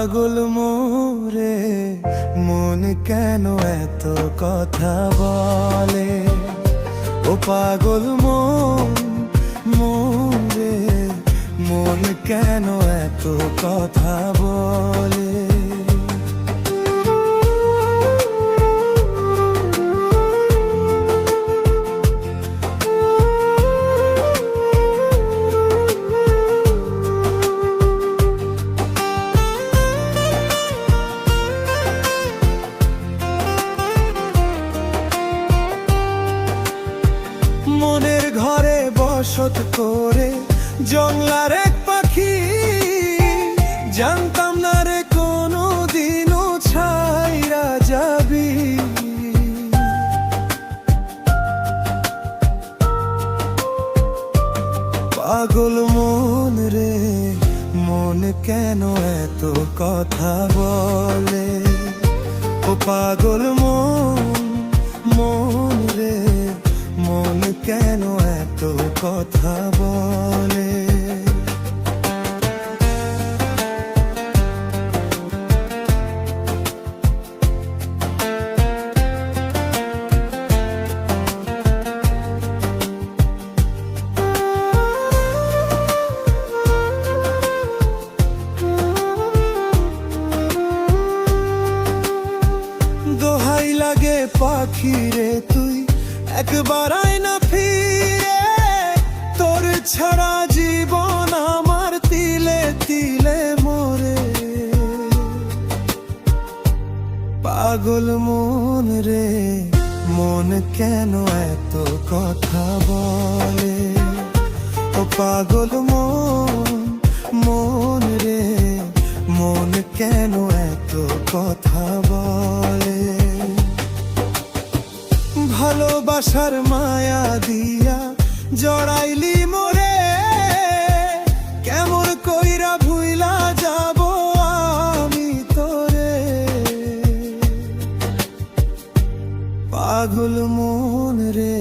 পাগল মোরে মন কেন এত কথা বলে, ও পাগল মোরে মন কেন এত কথা বলে। মনের ঘরে বসত করে জংলার এক পাখি, জানতাম না রে কোনো দিনও ছাইরা যাবি। পাগল মন রে মন কেন এত কথা বলে, ও পাগল মন রে মন কেন এত কথা বলে। দোহাই লাগে পাখি রে তুই একবার আয় না ফিরে, তোর ছাড়া জীবন আমার তিলে তিলে মরে। পাগল মন রে মন কেন এত কথা বলে, ও পাগল মন রে মন কেন এত কথা বলে। ভালোবাসার মায়া দিয়া জড়াইলি মোরে, কেমন কইরা ভুইলা যাব আমি তোরে। পাগল মন রে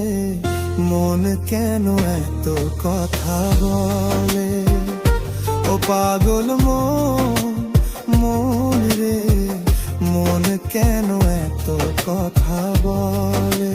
মন কেন এত কথা বলে, ও পাগল মন রে মন কেন এত কথা বলে।